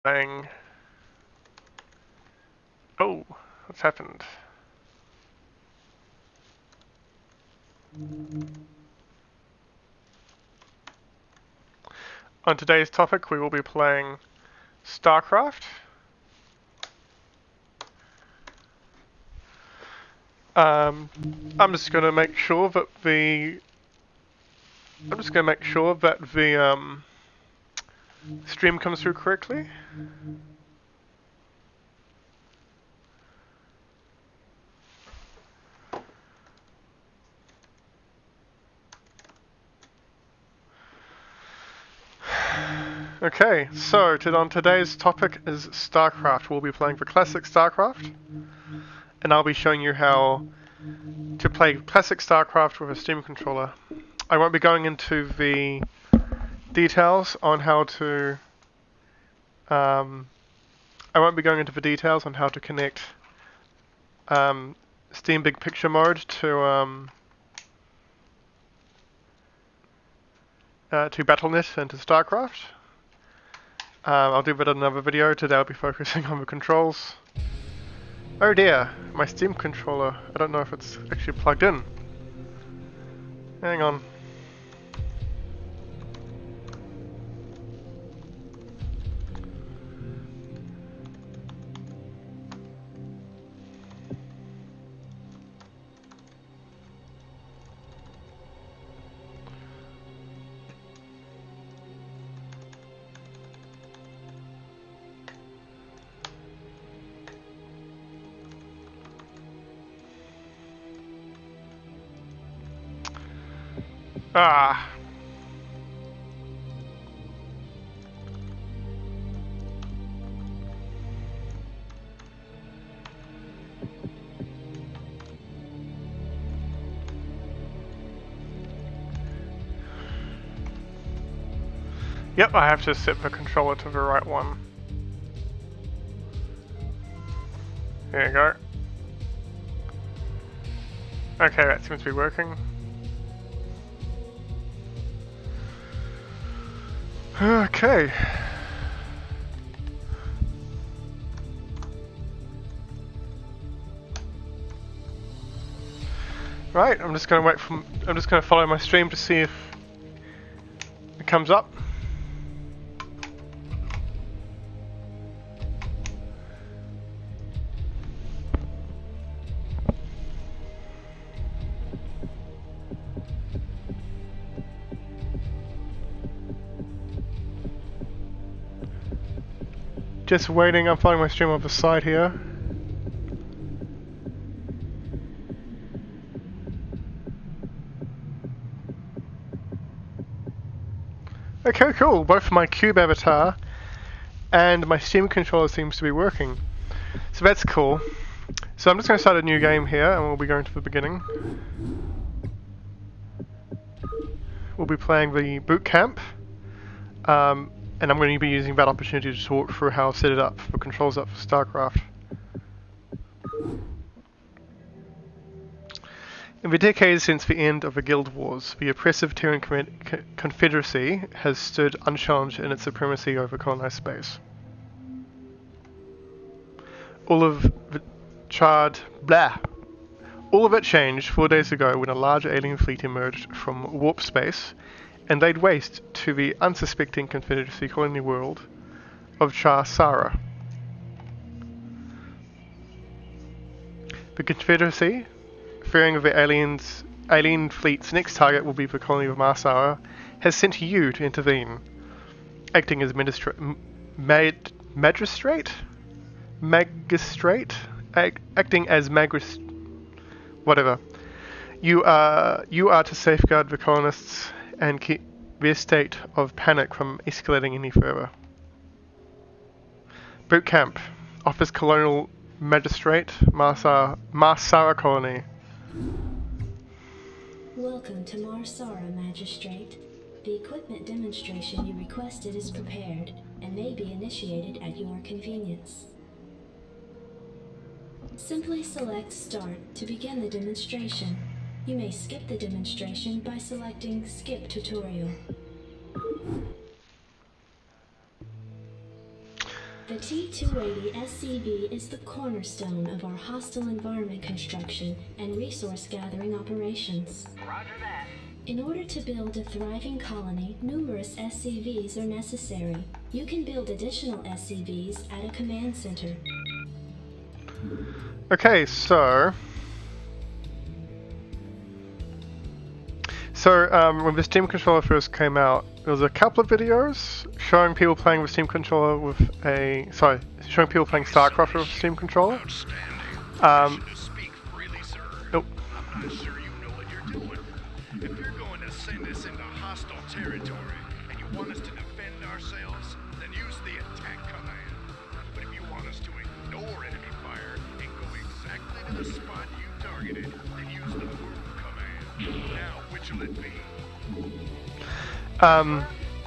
Playing. Oh, what's happened? On today's topic, we will be playing Starcraft. I'm just going to make sure that the stream comes through correctly. Okay, so on today's topic is Starcraft. We'll be playing for classic Starcraft, and I'll be showing you how to play classic Starcraft with a Steam controller. I won't be going into the details on how to connect Steam Big Picture mode to Battle.net and to Starcraft. I'll do that in another video. Today I'll be focusing on the controls. Oh dear, my Steam controller. I don't know if it's actually plugged in. Hang on. Ah. Yep, I have to set the controller to the right one. There you go. Okay, that seems to be working. Okay. Right, I'm just gonna follow my stream to see if it comes up. Just waiting, I'm following my stream on the side here. Okay, cool. Both my cube avatar and my Steam controller seems to be working. So that's cool. So I'm just going to start a new game here and we'll be going to the beginning. We'll be playing the boot camp. And I'm going to be using that opportunity to talk through how I've set it up, the controls up for StarCraft. In the decades since the end of the Guild Wars, the oppressive Terran Confederacy has stood unchallenged in its supremacy over colonized space. All of it changed 4 days ago when a large alien fleet emerged from warp space and laid waste to the unsuspecting Confederacy colony world of Sara. The Confederacy, fearing the alien fleet's next target will be the colony of Sara, has sent you to intervene, acting as whatever. You are to safeguard the colonists and keep their state of panic from escalating any further. Boot camp. Office Colonial Magistrate, Sara Colony. Welcome to Sara, Magistrate. The equipment demonstration you requested is prepared and may be initiated at your convenience. Simply select Start to begin the demonstration. You may skip the demonstration by selecting Skip Tutorial. The T-280 SCV is the cornerstone of our hostile environment construction and resource gathering operations. Roger that. In order to build a thriving colony, numerous SCVs are necessary. You can build additional SCVs at a command center. Okay, so when the Steam controller first came out, there was a couple of videos showing people playing with Steam controller with showing people playing Starcraft with a Steam controller. Speak freely, sir. Nope. I'm not sure you know what you're doing. If you're going to send us into hostile territory and you want us to defend ourselves, then use the attack command. But if you want us to ignore enemy fire and go exactly to the spot you targeted, then use the move command. Now, which will it be?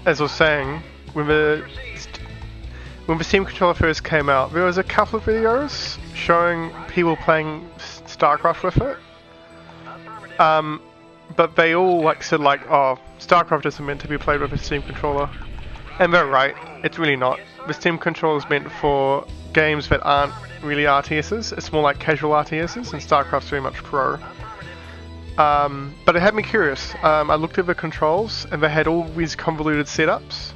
As I was saying, when the Steam controller first came out, there was a couple of videos showing people playing Starcraft with it. But they all said oh, Starcraft isn't meant to be played with a Steam controller. And they're right, it's really not. The Steam controller is meant for games that aren't really RTSs. It's more like casual RTSs, and Starcraft's very much pro. But it had me curious. I looked at the controls, and they had all these convoluted setups.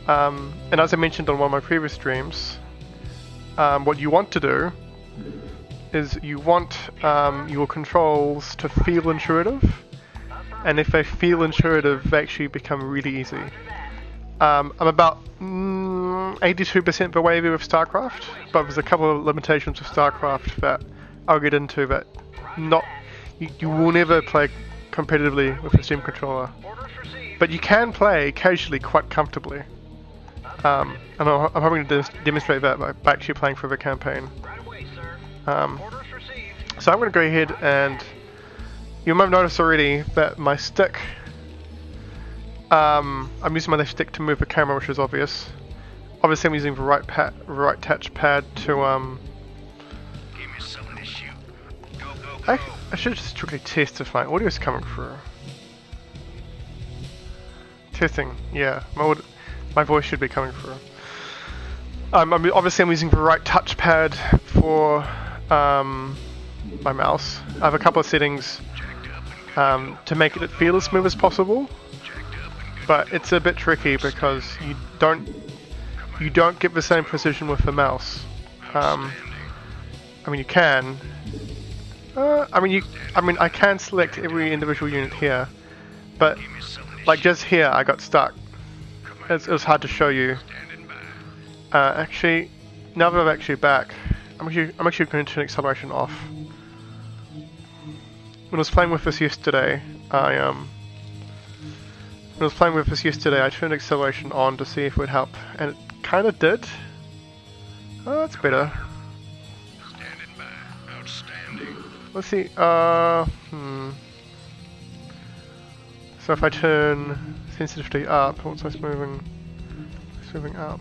And as I mentioned on one of my previous streams, what you want to do is you want your controls to feel intuitive, and if they feel intuitive, they actually become really easy. I'm about 82% the way there with Starcraft, but there's a couple of limitations with Starcraft that I'll get into that you will never play competitively with a Steam controller, but you can play casually quite comfortably. And I'm hoping to demonstrate that by actually playing for the campaign. So I'm going to go ahead, and you might have noticed already that my stick, I'm using my left stick to move the camera, which is obvious. Obviously I'm using the right touch pad to Give me something to shoot. Go, go, go. I should just strictly test if my audio is coming through. Testing, yeah, my voice should be coming through. Obviously I'm using the right touchpad for my mouse. I have a couple of settings to make it feel as smooth as possible, but it's a bit tricky because you don't get the same precision with the mouse. I mean you can. I can select every individual unit here, but just here I got stuck. It was hard to show you. Actually, now that I'm actually back, I'm actually going to turn acceleration off. When I was playing with this yesterday, I turned acceleration on to see if it would help, and it kind of did. Oh, that's better. Standing by. Outstanding. Let's see. So if I turn sensitivity up, once it's moving up.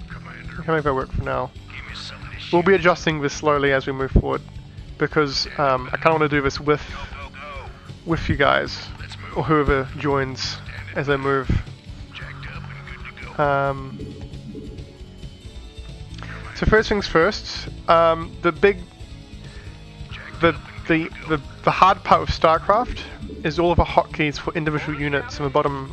Commander, Can make that work for now. give me something to shoot. We'll be adjusting this slowly as we move forward, because I kind of want to do this with Go, go. you guys, Let's move. or whoever joins as I move. Jacked up and good to go. So first things first, the hard part of Starcraft is all of the hotkeys for individual units in the bottom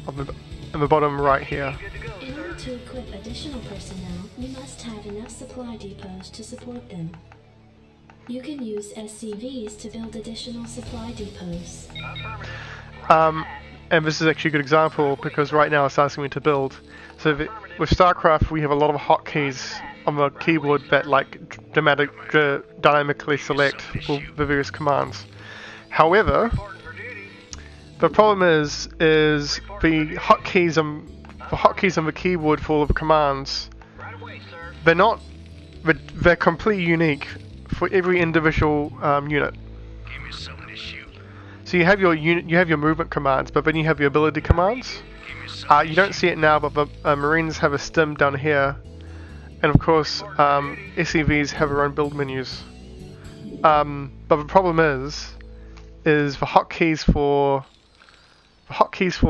right here. In order to equip additional personnel, you must have enough supply depots to support them. You can use SCVs to build additional supply depots. And this is actually a good example because right now it's asking me to build. So with Starcraft we have a lot of hotkeys on the keyboard that dynamically select for the various commands. However, the problem is the hotkeys on the keyboard for all of the commands, they're completely unique for every individual unit. Give me something to shoot. So you have your movement commands, but then you have your ability commands. Give me something You don't see it now, but the Marines have a stim down here, and of course SCVs have their own build menus. But the problem is the hotkeys for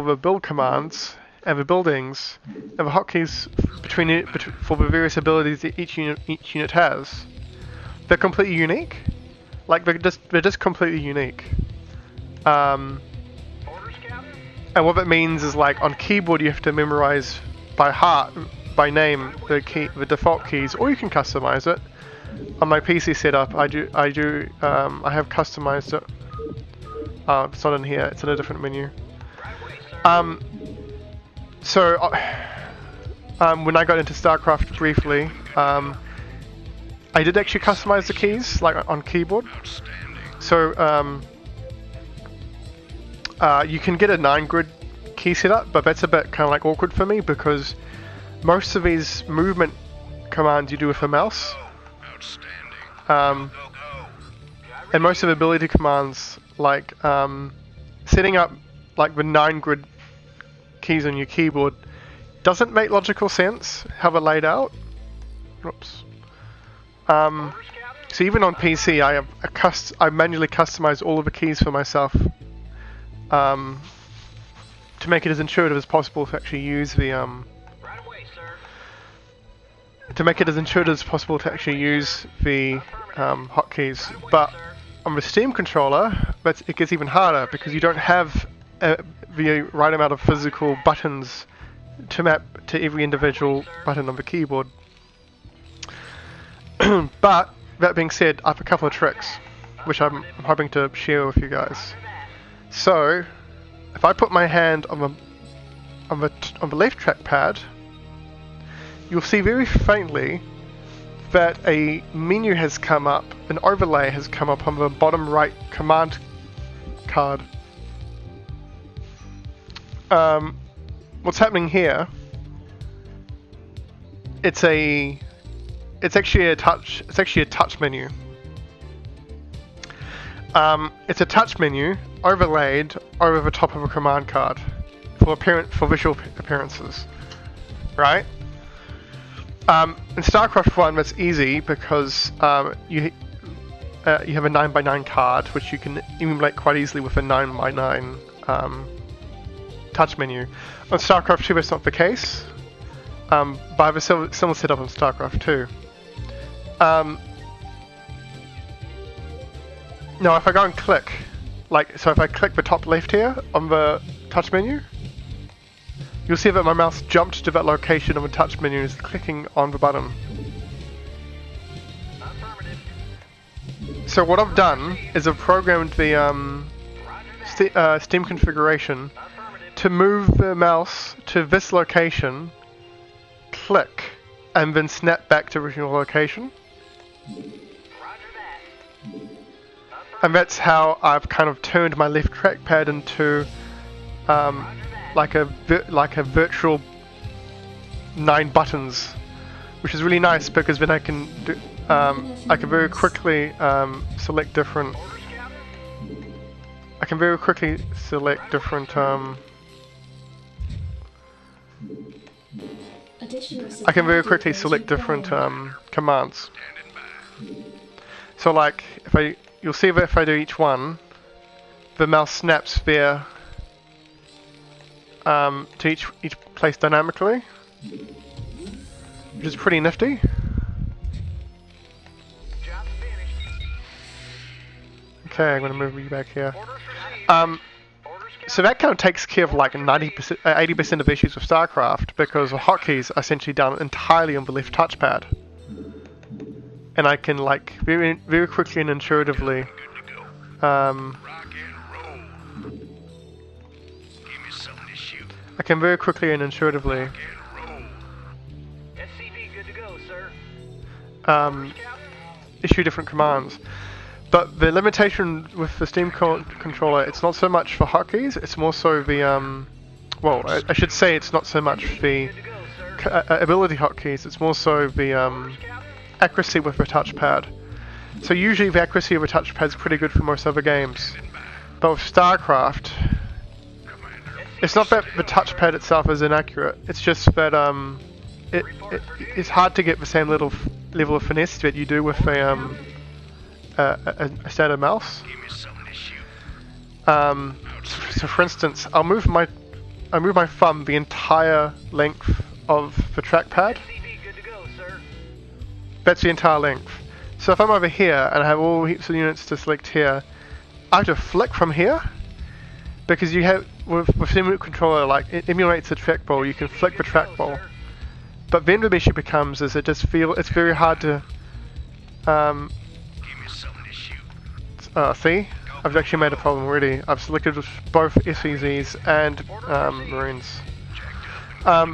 the build commands and the buildings, and the hotkeys between it for the various abilities that each unit has, they're completely unique. Like they're just completely unique. And what that means is, like, on keyboard you have to memorize by heart, by name, the default keys, or you can customize it. On my PC setup, I have customized it. It's not in here. It's in a different menu. So when I got into Starcraft briefly, I did actually customize the keys, like on keyboard. So you can get a 9-grid key setup, but that's a bit kind of like awkward for me because most of these movement commands you do with a mouse. And most of the ability commands, like setting up like the 9-grid keys on your keyboard, doesn't make logical sense how they're laid out. Oops. So even on PC, I manually customize all of the keys for myself to make it as intuitive as possible to actually use the hotkeys. But on the Steam controller, it gets even harder because you don't have the right amount of physical buttons to map to every individual button on the keyboard. But that being said, I have a couple of tricks which I'm hoping to share with you guys. So if I put my hand on the left trackpad, you'll see very faintly that a menu has come up, an overlay has come up on the bottom right command card. What's happening here? It's actually a touch menu. It's a touch menu overlaid over the top of a command card for visual appearances, right? In StarCraft 1, that's easy because you have a 9x9 card, which you can emulate quite easily with a 9x9 touch menu. On StarCraft 2, that's not the case, but I have a similar setup on StarCraft 2. Now, if I go and click, so if I click the top left here on the touch menu, you'll see that my mouse jumped to that location on the touch menu and is clicking on the button. So what I've done is I've programmed the Steam configuration to move the mouse to this location, click, and then snap back to original location. And that's how I've kind of turned my left trackpad into like a virtual 9 buttons, which is really nice because then I can very quickly select different. I can very quickly select different. I can very quickly select different commands. So, like, you'll see that if I do each one, the mouse snaps there to each place dynamically, which is pretty nifty. Okay, I'm going to move you back here. So that kind of takes care of like 90%, 80% of issues with StarCraft because the hotkeys are essentially done entirely on the left touchpad, and I can like very quickly and intuitively. I can very quickly and intuitively issue different commands. But the limitation with the Steam controller, it's not so much for hotkeys, it's more so the, well, I should say it's not so much the ability hotkeys, it's more so the accuracy with the touchpad. So usually the accuracy of a touchpad is pretty good for most other games. But with StarCraft, it's not that the touchpad itself is inaccurate, it's just that it's hard to get the same level of finesse that you do with a standard mouse. So for instance, I'll move my I move my thumb the entire length of the trackpad. Good to go, sir. That's the entire length. So if I'm over here and I have all heaps of units to select here, I have to flick from here, because you have with the remote controller, like it emulates a trackball. You can flick the trackball, but then the issue becomes is it's very hard to Give me something to shoot. see. I've actually made a problem already. I've selected both SEZs and Marines. I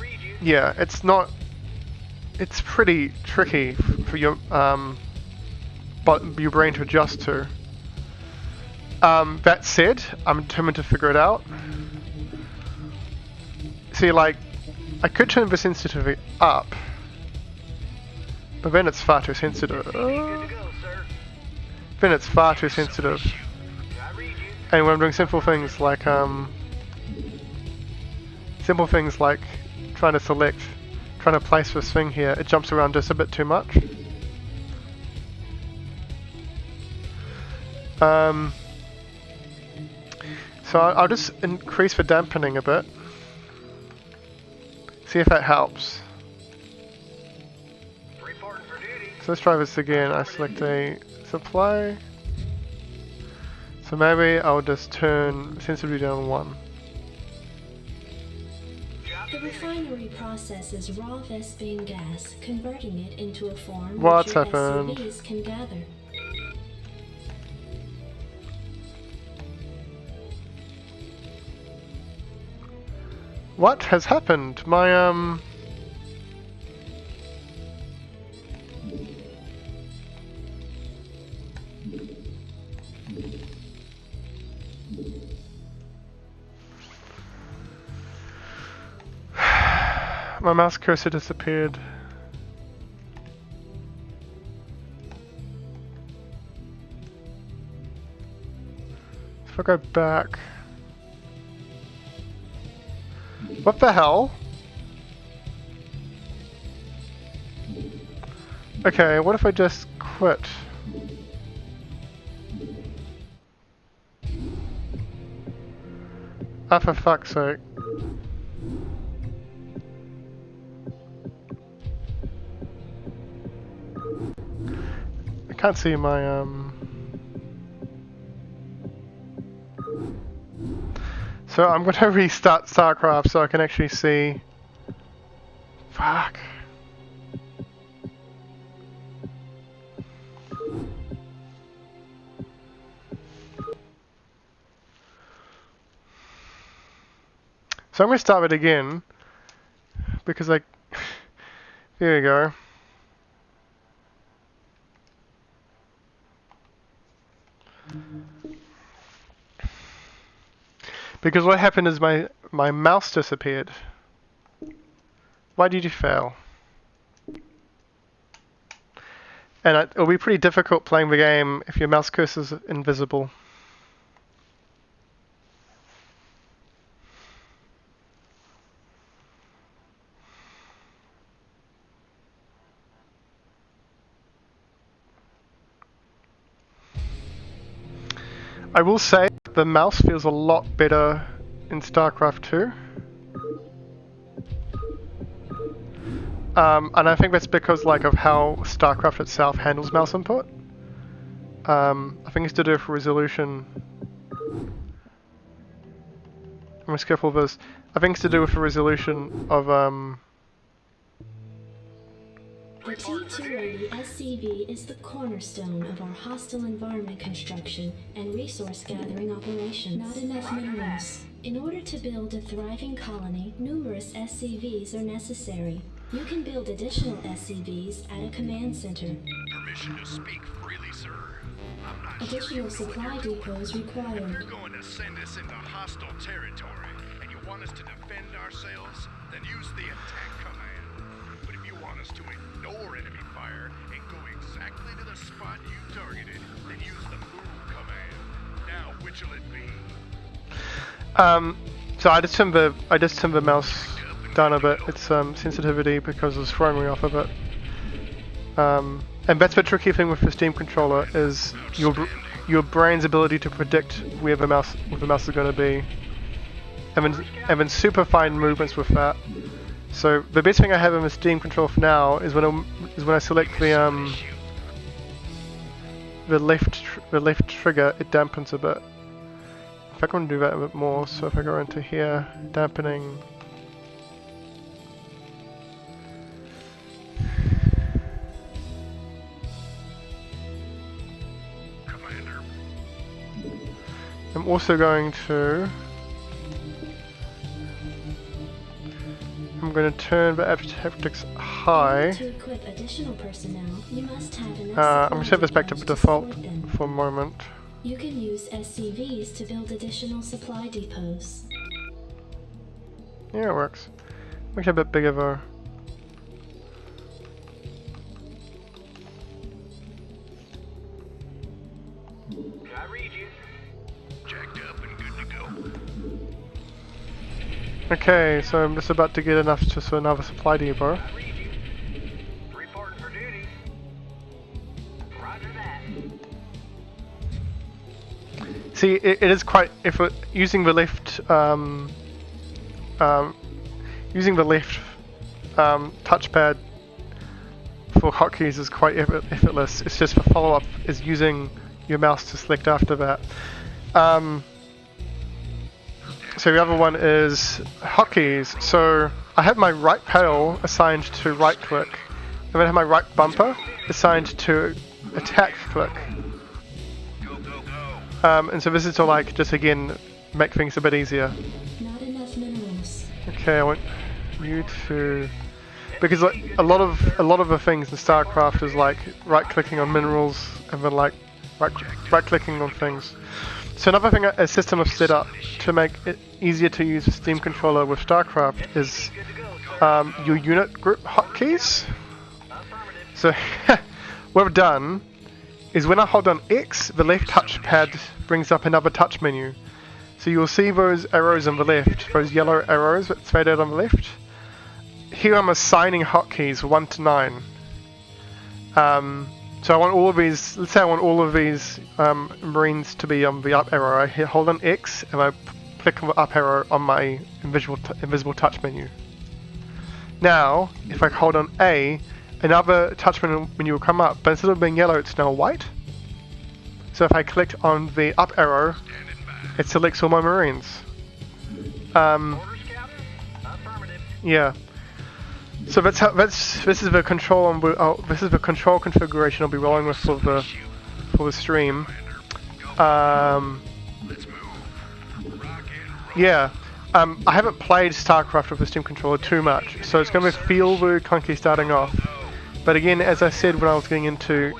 read you. Yeah, it's pretty tricky for your your brain to adjust to. That said, I'm determined to figure it out. See, like, I could turn the sensitivity up, but then it's far too sensitive. Good to go, sir. Then it's far too sensitive. I read you. And when I'm doing simple things like trying to place this thing here, it jumps around just a bit too much. So I'll just increase the dampening a bit. See if that helps. Reporting for duty. So let's try this again. I select a supply. So maybe I'll just turn sensitivity down 1. The refinery processes raw Vespene gas, converting it into a form What's which your happened? SCVs can gather. What has happened? My my mouse cursor disappeared. If I go back. What the hell? Okay, what if I just quit? Ah, for fuck's sake. I can't see my, So I'm gonna restart Starcraft so I can actually see. Fuck. So I'm gonna start it again because there we go. Because what happened is my mouse disappeared. Why did you fail? And it'll be pretty difficult playing the game if your mouse cursor's invisible. I will say the mouse feels a lot better in StarCraft 2. And I think that's because of how StarCraft itself handles mouse input. I think it's to do with resolution. I'm gonna skip all this. I think it's to do with the resolution of The T280 SCV is the cornerstone of our hostile environment construction and resource gathering operations. Not enough minerals. In order to build a thriving colony, numerous SCVs are necessary. You can build additional SCVs at a command center. Permission to speak freely, sir. I'm not sure Additional supply depots you're required. going to send us into hostile territory, and you want us to defend ourselves, then use the attack command. But if you want us to ignore enemy fire and go exactly to the spot you targeted, then use the move command. Now, which'll it be? so I just turned the mouse down a bit. It's sensitivity because it's throwing me off a bit. And that's the tricky thing with the Steam controller is your brain's ability to predict where the mouse is going to be. and then super fine movements with that. So the best thing I have in the Steam controller for now is when I select the left trigger, it dampens a bit. In fact, I want to do that a bit more. So if I go into here, dampening. Commander. I'm also going to. I'm going to turn the haptics high. To equip additional personnel, you must have enough I'm going to set this back to supplies default support them. for a moment. You can use SCVs to build additional supply depots. Yeah, it works. Make it a bit bigger though. I read you. Jacked up and good to go. Okay, so I'm just about to get enough to another supply depot. I read you. Reporting for duty. Roger that. See, it is quite using the left touchpad for hotkeys is quite effortless. It's just the follow-up is using your mouse to select after that. So the other one is hotkeys. So I have my right pedal assigned to right click, and then I have my right bumper assigned to attack click. Go, go, go. And so this is to like just again make things a bit easier. Not enough minerals. Okay, I want you to, because like a lot of the things in Starcraft is like right clicking on minerals and then like right clicking on things. So another thing a system I've set up to make it easier to use the Steam controller with Starcraft is your unit group hotkeys. So what I've done is when I hold on X, the left touchpad brings up another touch menu. So you'll see those arrows on the left, those yellow arrows that faded on the left. Here I'm assigning hotkeys 1 to 9. So I want all of these, let's say I want all of these Marines to be on the up arrow. I hold on X and I click on the up arrow on my invisible touch menu. Now, if I hold on A, another touch menu will come up, but instead of being yellow, it's now white. So if I click on the up arrow, it selects all my Marines. Yeah. So this is the control this is the control configuration I'll be rolling with for the stream. Yeah. I haven't played Starcraft with the Steam controller too much, so it's going to feel very clunky starting off. But again, as I said when I was getting into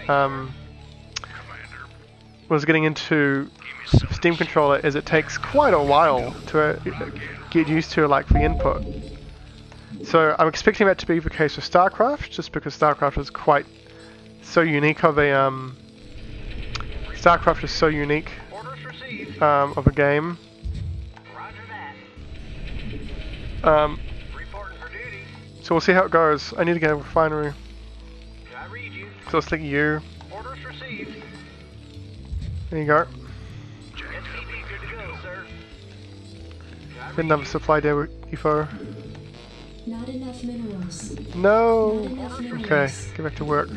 Steam controller, is it takes quite a while to get used to like the input. So I'm expecting that to be the case with Starcraft, just because Starcraft is quite so unique of a Starcraft is so unique of a game. So we'll see how it goes. I need to get a refinery. So let's click U. There you go. Get another supply depot. Not enough minerals. No. Not enough minerals. Okay, get back to work.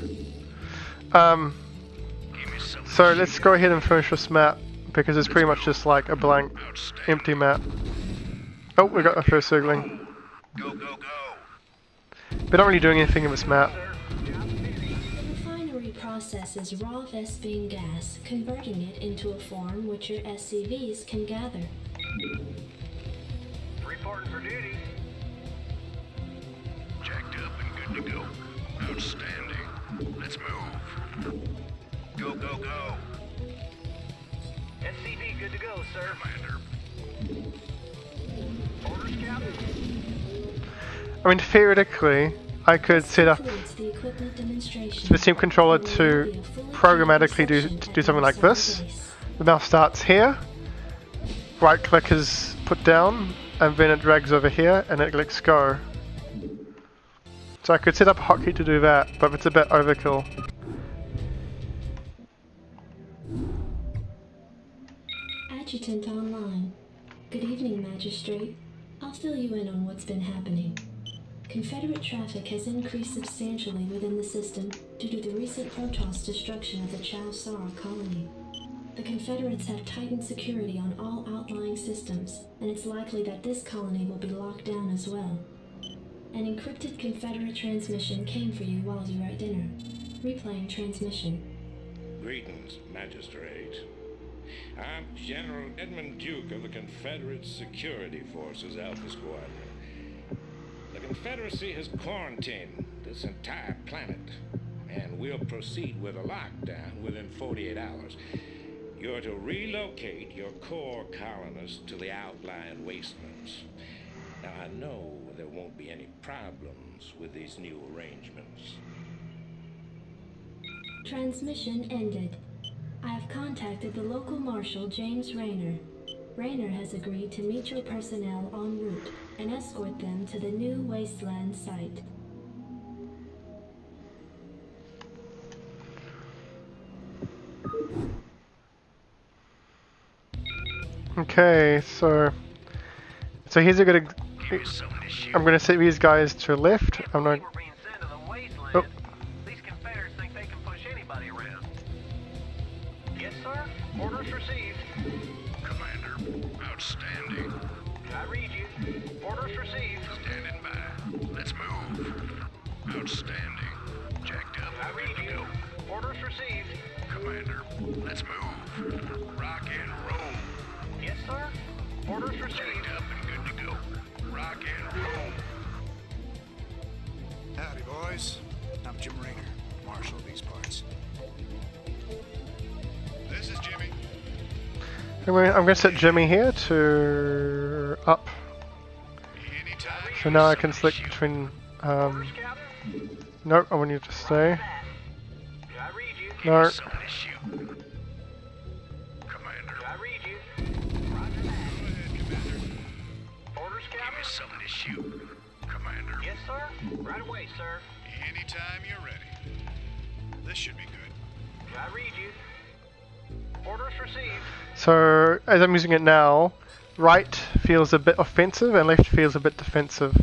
So let's go ahead and finish this map because it's pretty much just like a blank, empty map. Oh, we got our first circling. Go, go, go. We're not really doing anything in this map. The refinery processes raw Vespene gas, converting it into a form which your SCVs can gather. Reporting for duty. Jacked up and good to go. Outstanding. Let's move. Go, go, go. SCV good to go, sir. Commander. Orders, Captain. I mean, theoretically, I could set up The equipment demonstration. the Steam controller to programmatically do something like this. The mouse starts here, right click is put down, and then it drags over here, and it clicks go. So I could set up a hotkey to do that, but it's a bit overkill. Adjutant online. Good evening, Magistrate. I'll fill you in on what's been happening. Confederate traffic has increased substantially within the system due to the recent Protoss destruction of the Chow Sara colony. The Confederates have tightened security on all outlying systems, and it's likely that this colony will be locked down as well. An encrypted Confederate transmission came for you while you were at dinner. Replaying transmission. Greetings, Magistrate. I'm General Edmund Duke of the Confederate Security Forces Alpha Squadron. The Confederacy has quarantined this entire planet, and we'll proceed with a lockdown within 48 hours. You're to relocate your core colonists to the outlying wastelands. Now, I know there won't be any problems with these new arrangements. Transmission ended. I have contacted the local marshal, James Rayner. Rayner has agreed to meet your personnel en route and escort them to the new wasteland site. Okay, so here's a good. I'm gonna set these guys to left. I'm not. Oh. These Confederates think they can push anybody around. Yes, sir. Orders received. Commander, outstanding. I read you. Orders received. Standing by. Let's move. Outstanding. Jacked up. I read Good to you. go. Orders received. Commander, let's move. Rock and roll. Yes, sir. Orders received. Jacked up and good to go. Rock and roll. Howdy, boys. I'm Jim Rayner, Marshal of these parts. This is Jimmy. I'm gonna set Jimmy here to up. Anytime. So now I can select between. Orders, Captain. Nope, I want you to stay. I read you. No. Something to shoot. Commander, I read you. Roger that. Orders, give me Captain. something to shoot. Commander. Yes, sir. Right away, sir. Anytime you're ready. This should be good. I read you. Orders received. So as I'm using it now, right feels a bit offensive and left feels a bit defensive.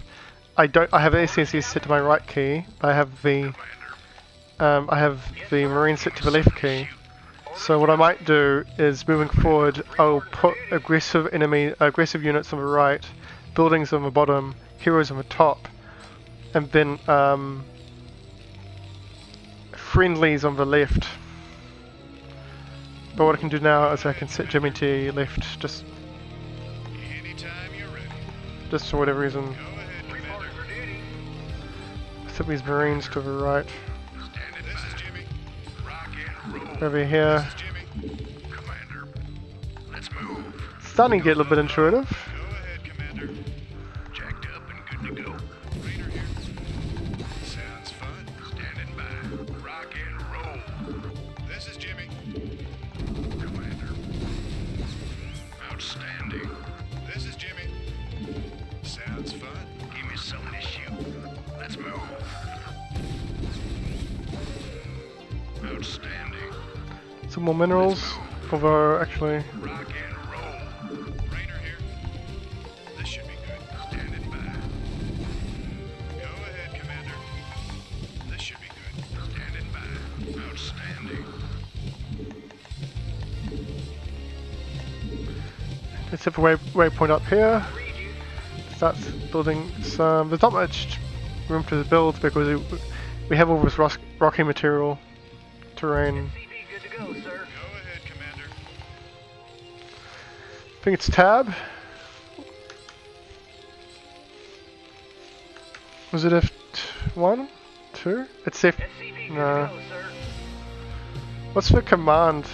I have the SCC set to my right key, but I have the Marine set to the left key. So what I might do is moving forward, I'll put aggressive units on the right, buildings on the bottom, heroes on the top, and then friendlies on the left. But what I can do now is I can set Jimmy to left, just Anytime you're ready. for whatever reason. Go ahead, Commander. Reporting for duty. Set these Marines to the right. Standing This is by. Jimmy. Rock and roll. Over here. This is Jimmy. Commander, let's move. Starting to get a little bit intuitive. Go ahead, Commander. Jacked up and good to go. Raider here. Sounds fun. Standing by. Rock and roll. This is Jimmy. Commander. Outstanding. This is Jimmy. Sounds fun. Give me something to shoot. Let's move. Outstanding. Some more minerals. Although actually, Rock and roll. Raider here. This should be good. Standing by. Go ahead, Commander. This should be good. Standing by. Outstanding. let's hit the waypoint up here. I read you. Starts building some. There's not much room to build because we have all this rocky material, terrain. CB good to go, sir. Go ahead, Commander. I think it's tab. Was it F1? 2? It's F. SCV good No. to go, sir. What's the command?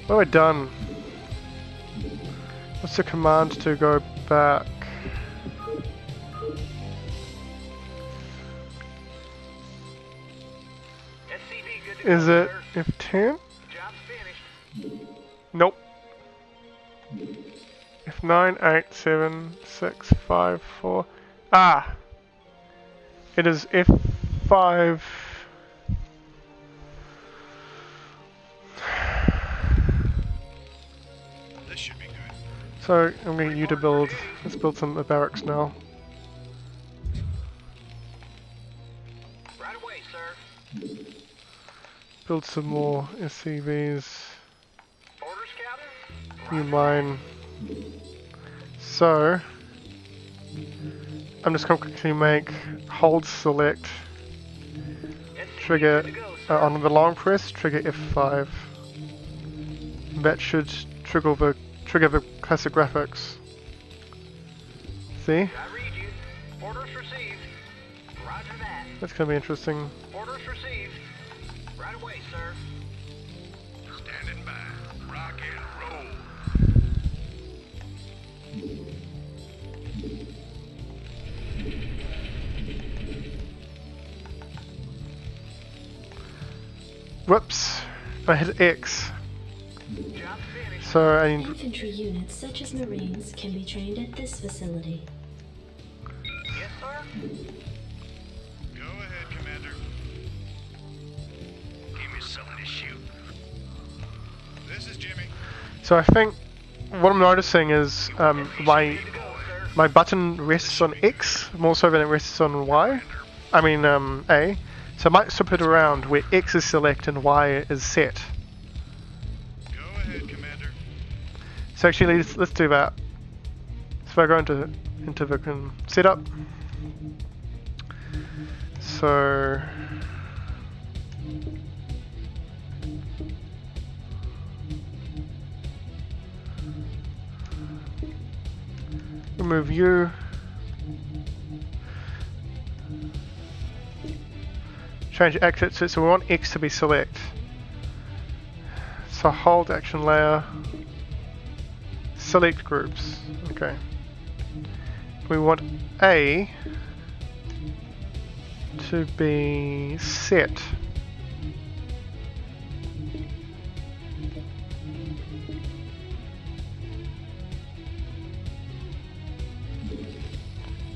What have I done? What's the command to go back? SCV good to Is go, it sir. F10? Job's finished. Nope. F9, 8, 7, 6, 5, 4. Ah! It is F5. This should be good. So I'm going to get you to build. Let's build some barracks now. Right away, sir. Build some more SCVs. Orders, Captain? New mine. So I'm just going to quickly make hold select. Trigger on the long press. Trigger F5. That should trigger the classic graphics. See? I read you. Orders received. Roger that. That's gonna be interesting. Orders received. Right away, sir. Standing by. Rock and roll. Whoops! I hit X. Job finished. So I need. Infantry units such as Marines can be trained at this facility. Yes, sir. Go ahead, Commander. Give me something to shoot. This is Jimmy. So I think what I'm noticing is my button rests on X more so than it rests on Y. I mean A. So I might swap it around where X is select and Y is set. Go ahead, Commander. So actually let's do that. So I go into the setup. So remove U. Change exit so we want X to be select. So hold action layer. Select groups. Okay. We want A to be set.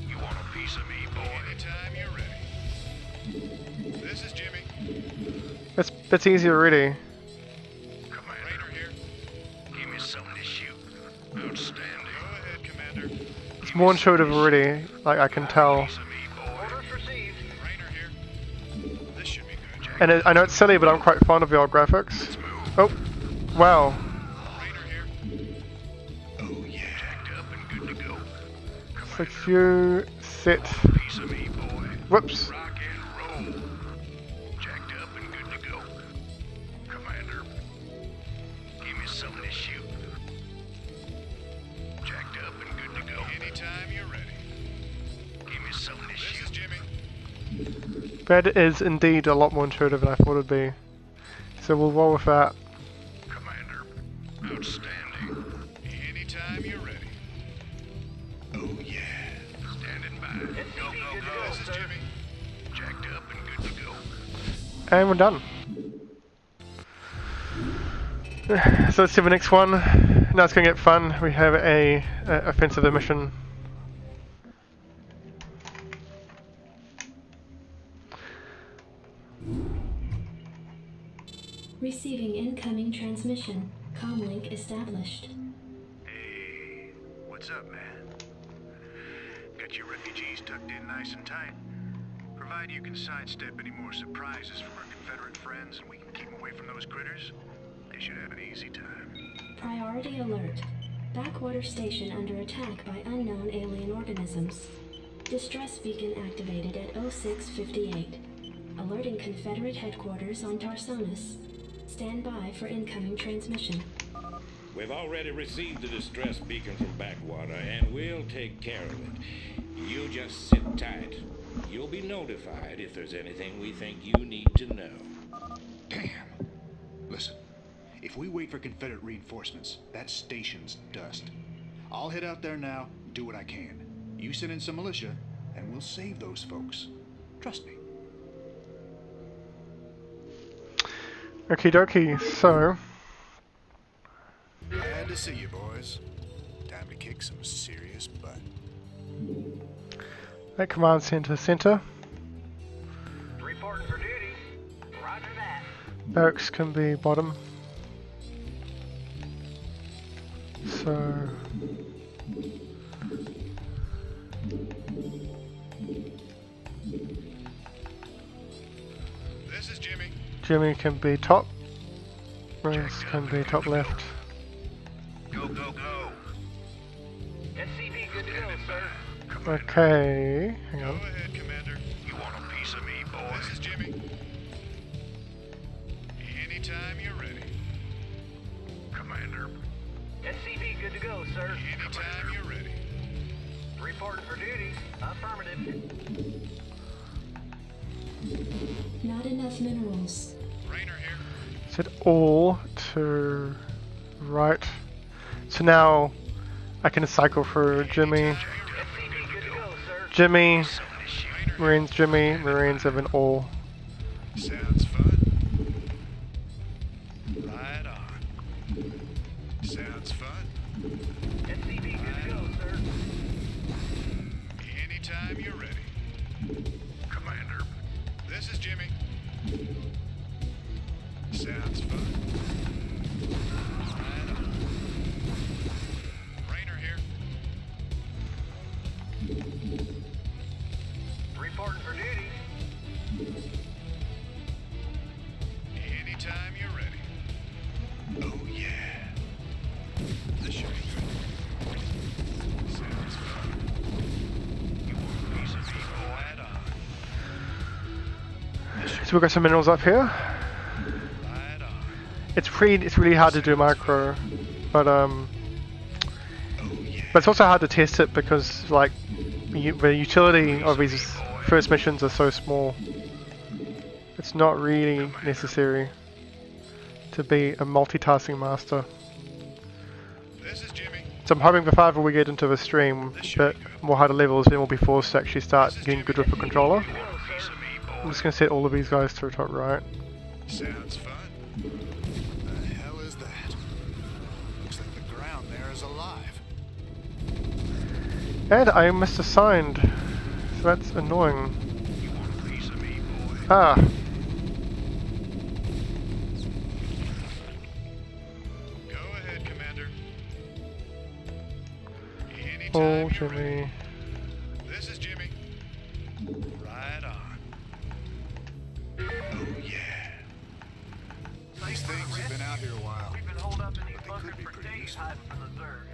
You want a piece of me, boy? Anytime you're ready. This is Jimmy. That's easy already. Commander, Raider here. give me something to shoot. Outstanding. Go ahead, Commander. It's more intuitive already, like I can tell. Piece of me, boy. Orders received. Raider here. This should be good, Jack. And I know it's silly, but I'm quite fond of the old graphics. Oh, wow. Raider here. Oh yeah. Jacked up and good to go. Select you, set. Piece of me, boy. Whoops. Rock and roll. Jacked up and good to go. Commander, give me something to shoot. Jacked up and good to go. Anytime you're ready. Give me something to This shoot. is Jimmy. That is indeed a lot more intuitive than I thought it'd be. So we'll roll with that. Commander, outstanding. Anytime you're ready. Oh yeah. Standing by. Go, go, go. This is Jimmy. Jacked up and good to go. And we're done. So let's do the next one. Now it's going to get fun. We have a offensive mission. Receiving incoming transmission. Comlink established. Hey, what's up, man? Got your refugees tucked in nice and tight? Provided you can sidestep any more surprises from our Confederate friends and we can keep them away from those critters, they should have an easy time. Priority alert. Backwater station under attack by unknown alien organisms. Distress beacon activated at 0658. Alerting Confederate headquarters on Tarsonis. Stand by for incoming transmission. We've already received the distress beacon from Backwater, and we'll take care of it. You just sit tight. You'll be notified if there's anything we think you need to know. Damn. Listen, if we wait for Confederate reinforcements, that station's dust. I'll head out there now, do what I can. You send in some militia, and we'll save those folks. Trust me. Okie dokie, so Glad to see you, boys. Time to kick some serious butt. that command center. Reporting for duty. Roger that. Barracks can be bottom. So Jimmy can be top. Marines can be top left. Go, go, go. SCV good to go, sir. Okay, hang Go on. ahead, Commander. You want a piece of me, boy? This is Jimmy. Anytime you're ready. Commander. SCV good to go, sir. Anytime you're ready. Reporting for duty. Affirmative. Not enough minerals. Rainer here. Set all to right. So now I can cycle through Jimmy, SCV good to go, sir. Jimmy, Marines, Jimmy, Marines have an all. Sounds fun. Right on. Sounds fun. SCV good to go, sir. Anytime you're ready. Commander. This is Jimmy. Sounds fun. Right on. Rainer here. Reporting for duty. Anytime you're ready. Oh yeah. This should be good. Sounds fun. You want a piece of me, boy? Right on. So we've got some minerals up here. Right on. It's really hard to do micro, but Oh yeah. it's also hard to test it because like the utility of these first missions are so small. It's not really necessary to be a multitasking master. This is Jimmy. So I'm hoping the farther we get into the stream, a bit more harder levels, then we'll be forced to actually start getting good with the controller. You want a piece of me, I'm boy? just going to set all of these guys to the top right. Sounds fun. The hell is that? Looks like the ground there is alive. And I misassigned, so that's annoying. You want a piece of me, boy? Ah, Go ahead, Commander. Anytime oh you're ready. Jimmy. This is Jimmy. Right on. Oh yeah. These things have been out here a while. We've been holed up in these But they bunkers could be for pretty days useful. hiding from the Zerg.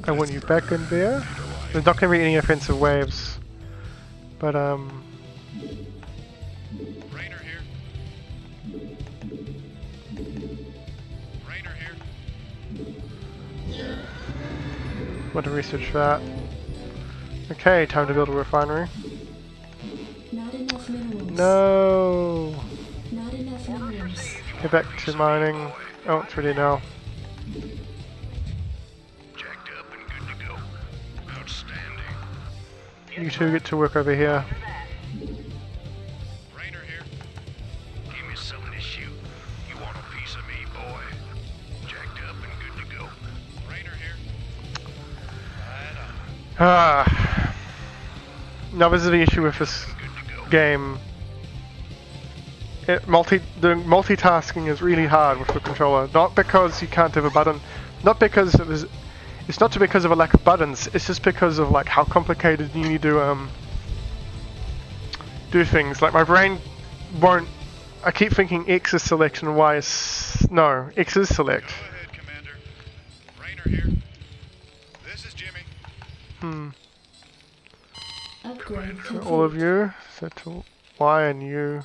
I want you back in there. There's not going to be any offensive waves, but Rainer here. Rainer here. want to research that. Okay, time to build a refinery. Not enough minerals. No! Not enough minerals. Get back to mining. Oh, it's ready now. Jacked up and good to go. Outstanding. You two get to work over here. Rainer here. Give me something to shoot. You want a piece of me, boy? Jacked up and good to go. Rainer here. Right on. Ah. Now this is the issue with this Good to go. game. Doing multitasking is really hard with the controller. Not because you can't have a button, not because it's not because of a lack of buttons. It's just because of like how complicated you need to do things. Like my brain won't. I keep thinking X is select and Y is no. X is select. Go ahead, Commander. Rainer here. This is Jimmy. Upgrade So complete. all of you set to Y and you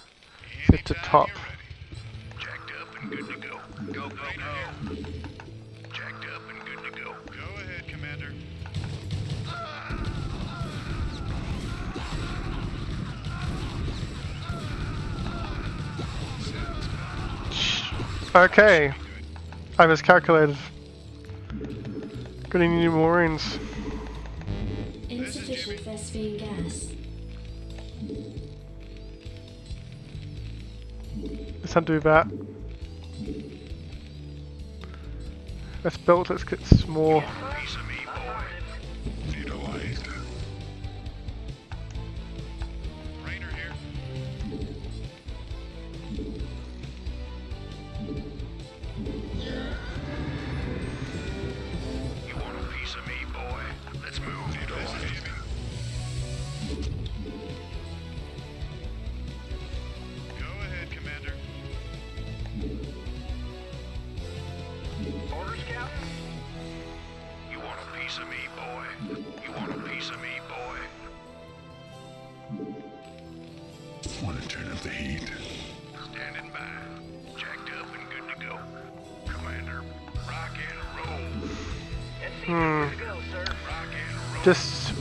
set to Anytime top. you're ready. Jacked up and good to go. Go, go, go. Jacked up and good to go. Go ahead, Commander. Okay, I miscalculated. Gonna need more Marines. Insufficient Vespine gas. Let's undo that. Let's build, let's get some more. Piece of me, boy. Need a light. Rainer here. You want a piece of me, boy? Let's move. Need a light. of the heat. Standing by. Jacked up and good to go. Commander, rock and roll. SCV good to go, sir. Rock and roll. Just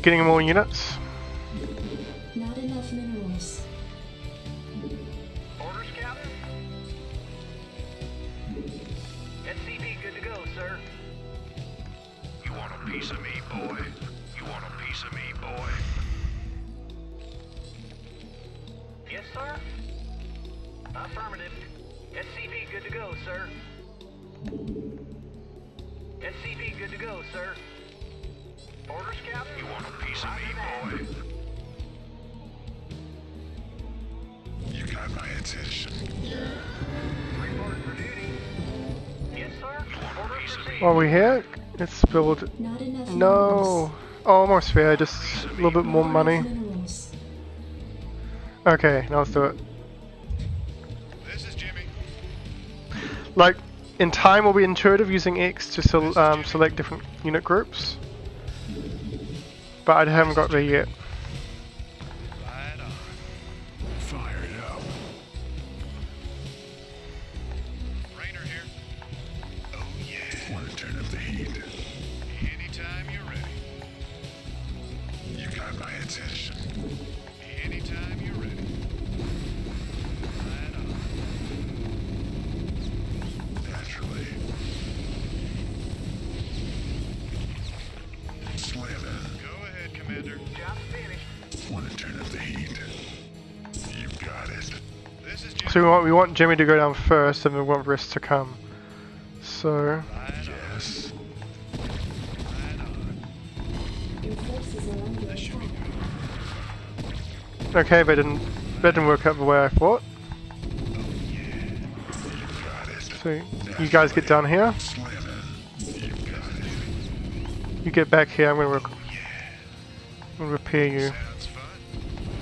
getting more units. Not enough minerals. Orders, Captain? SCV good to go, sir. You want a piece of me, boy? You want a piece of me, boy? Yes, sir? Affirmative. SCV good to go, sir. SCV good to go, sir. Orders, Captain? You want a piece of me, Roger that. boy? You got my attention. Report for duty. Yes, sir. Orders received. While we're here, let's build. Not enough minerals. No, almost fair. Just a little bit more Not enough money. minerals. Okay, now let's do it. This is Jimmy. Like, in time will be intuitive using X to select different unit groups. But I haven't got there yet. Right on. Fired up. Rainer here. Oh yeah. Want to turn up the heat? Anytime you're ready. You got my attention. Anytime you're ready. Right on. Naturally. Slamming. Go ahead, Commander. Job's finished. Want to turn up the heat? You got it. This is Jimmy. So we want Jimmy to go down first, and we want rest to come. So Right yes. Right on. Your forces are under That should be attack. good. okay, that didn't work out the way I thought. Got it. So you guys get down here. Slamming. You got it. You get back here. I'm gonna repair you. Sounds fun.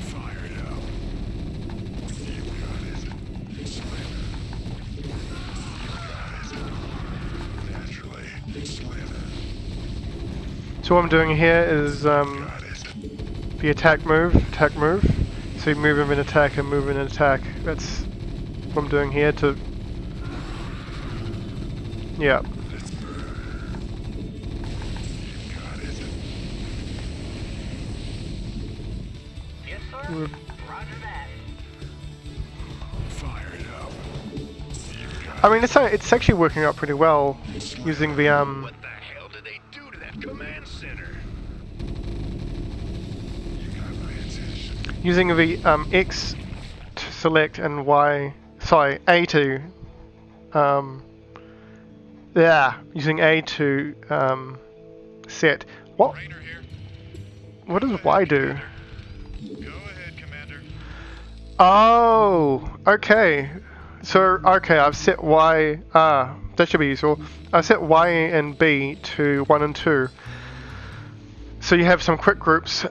Fired up. You got it. Slamming. You got it. Naturally. Slamming. So what I'm doing here is Got it. the attack move. So you move in an attack and move in an attack. That's what I'm doing here to. Yeah. Let's burn. You got it. Yes, sir. Mm. Roger that. Fired up. You got I mean, it's actually working out pretty well using the What the hell did they do to that command center? You got my attention. using the X to select and Y. Sorry, A to. Yeah, using A to set. What? Rainer here. What does Y do? Go ahead, Commander. Oh, okay. So, okay, I've set Y. That should be useful. I set Y and B to 1 and 2. So you have some quick groups.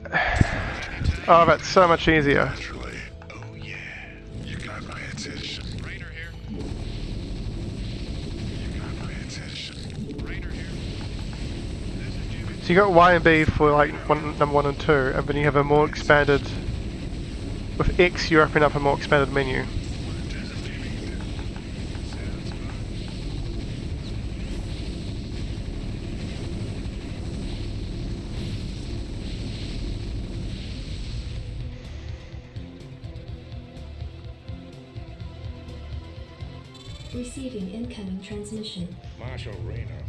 Oh, that's so much easier. Naturally. Oh yeah. You got my attention. Rainer here. You got my attention. Rainer here. This is Jimmy. So you got Y and B for like number 1 and 2, and then you have a more expanded. With X, you open up a more expanded menu. Receiving incoming transmission. Marshal Raynor,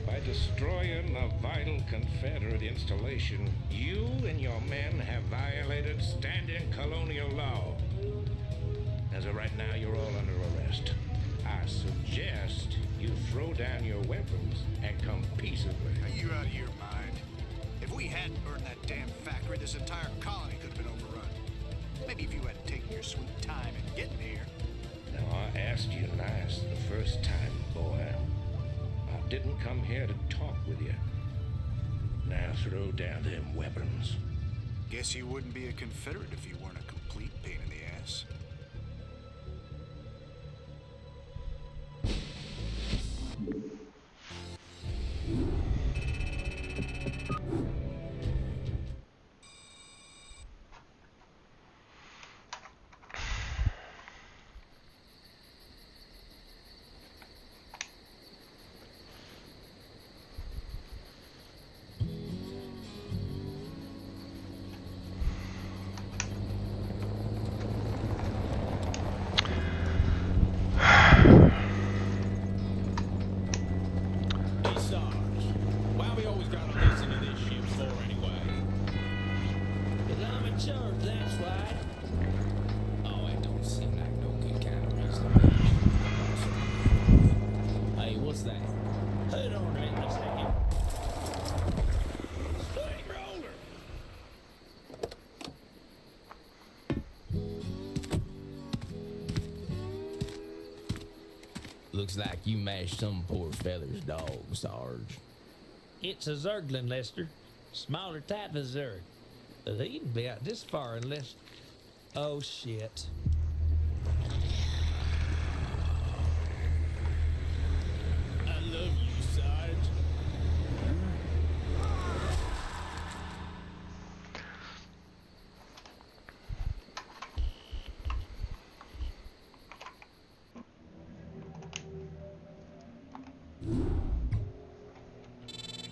by destroying a vital Confederate installation, you and your men have violated standing colonial law. As of right now, you're all under arrest. I suggest you throw down your weapons and come peaceably. Are you out of your mind? If we hadn't burned that damn factory, this entire colony could have been overrun. Maybe if you hadn't taken your sweet time in getting here. Now, I asked you nice the first time, boy. I didn't come here to talk with you. Now throw down them weapons. Guess you wouldn't be a Confederate if you weren't a complete pain in the ass. That's right. Oh, it don't seem like no good kind of reason to be. Hey, what's that? Hold on a minute a second. Steamroller! Looks like you mashed some poor fella's dog, Sarge. It's a Zerglin, Lester. Smaller type of Zerg. He'd be out this far unless... Oh, shit. I love you, Sarge.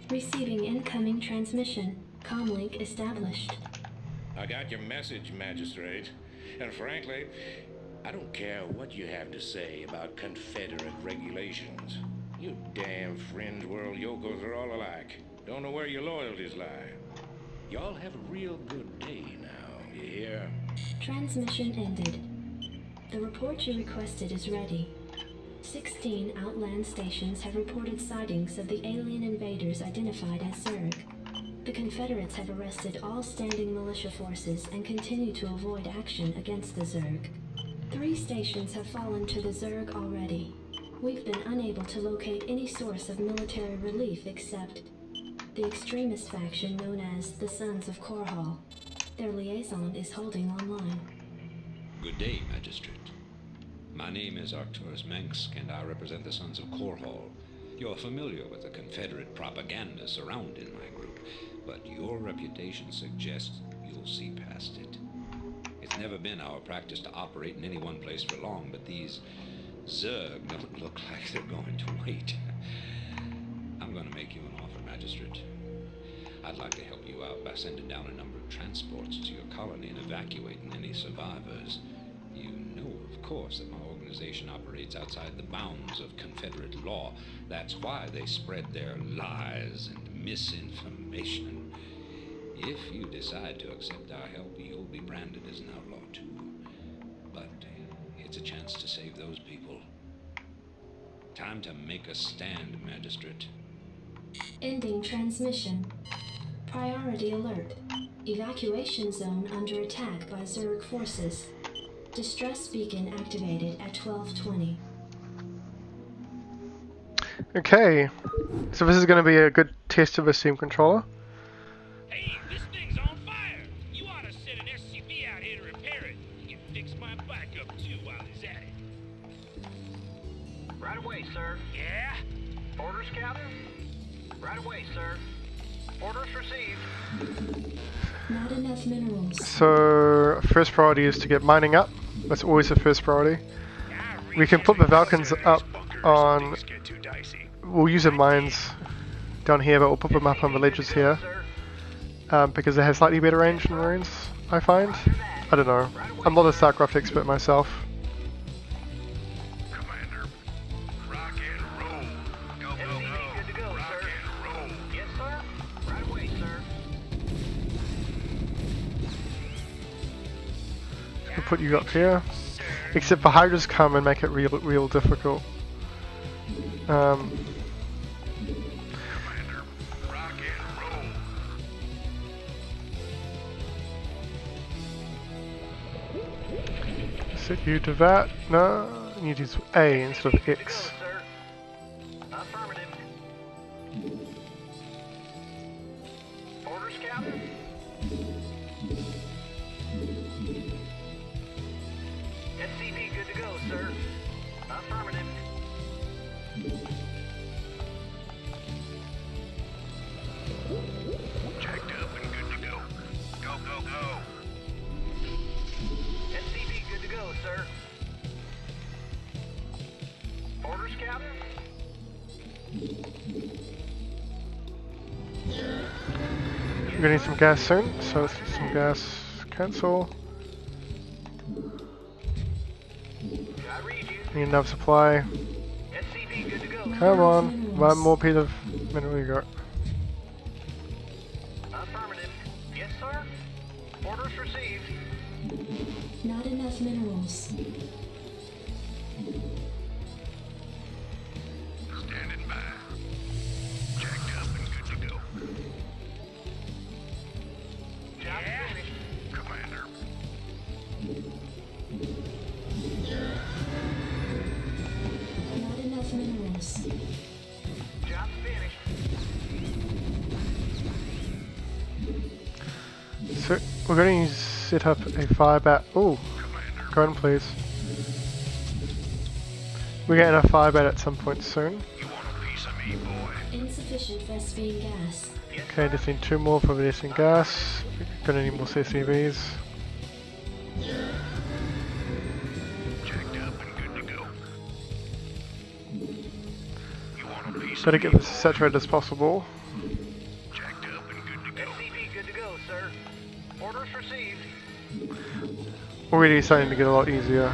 Receiving incoming transmission. Comlink established. I got your message, Magistrate. And frankly, I don't care what you have to say about Confederate regulations. You damn fringe world yokels are all alike. Don't know where your loyalties lie. Y'all have a real good day now, you hear? Transmission ended. The report you requested is ready. 16 outland stations have reported sightings of the alien invaders identified as Zerg. The Confederates have arrested all standing militia forces and continue to avoid action against the Zerg. 3 stations have fallen to the Zerg already. We've been unable to locate any source of military relief except the extremist faction known as the Sons of Korhal. Their liaison is holding online. Good day, Magistrate. My name is Arcturus Mensk, and I represent the Sons of Korhal. You're familiar with the Confederate propaganda surrounding my group, but your reputation suggests you'll see past it. It's never been our practice to operate in any one place for long, but these Zerg don't look like they're going to wait. I'm going to make you an offer, Magistrate. I'd like to help you out by sending down a number of transports to your colony and evacuating any survivors. You know, of course, that my organization operates outside the bounds of Confederate law. That's why they spread their lies and misinformation. If you decide to accept our help, you'll be branded as an outlaw too. But it's a chance to save those people. Time to make a stand, Magistrate. Ending transmission. Priority alert. Evacuation zone under attack by Zerg forces. Distress beacon activated at 12:20. Okay, so this is going to be a good test of a Steam controller. Hey, this thing's on fire! You ought to send an SCV out here to repair it. You can fix my backup too while he's at it. Right away, sir. Yeah? Orders, Captain? Right away, sir. Orders received. Not enough minerals. So first priority is to get mining up. That's always the first priority. We can put the Vulcans up on... We'll use the mines down here, but we'll put them up on the ledges here. Because they have slightly better range than Marines, I find. I don't know. I'm not a Starcraft expert myself. Commander, rock and roll. Go, go, SCV go. good to go, Rock sir. and roll. Yes, sir. Right away, sir. We'll put you up here. Except the Hydras come and make it real difficult. Commander, rock and roll. Set you to that. No, you need to use A instead of X. Go, sir. Affirmative. Orders, Captain? SCV good to go, sir. Affirmative. Jacked up and good to go. Go, go, go. SCV good to go, sir. Orders, Captain? We're gonna need some gas soon, so let's get some gas. Cancel. I read you. Need enough supply. SCV good to go. Come on, one more piece of mineral you got. Affirmative. Yes, sir. Orders received. Not enough minerals. Standing by. Jacked up and good to go. Job finished. Commander. Not enough minerals. Job finished. So we're going to set up a fire bat. Oh, go on please. We're getting a fire bat at some point soon. You want a piece of me, boy? Insufficient Vespine gas. Okay, just need 2 more for Venetian gas. Gonna need more CCVs. Jacked up and good to go. You want a piece Gotta of get me, this as saturated as possible. Jacked up and good to go. SCV good to go, sir. Orders received. Already starting to get a lot easier.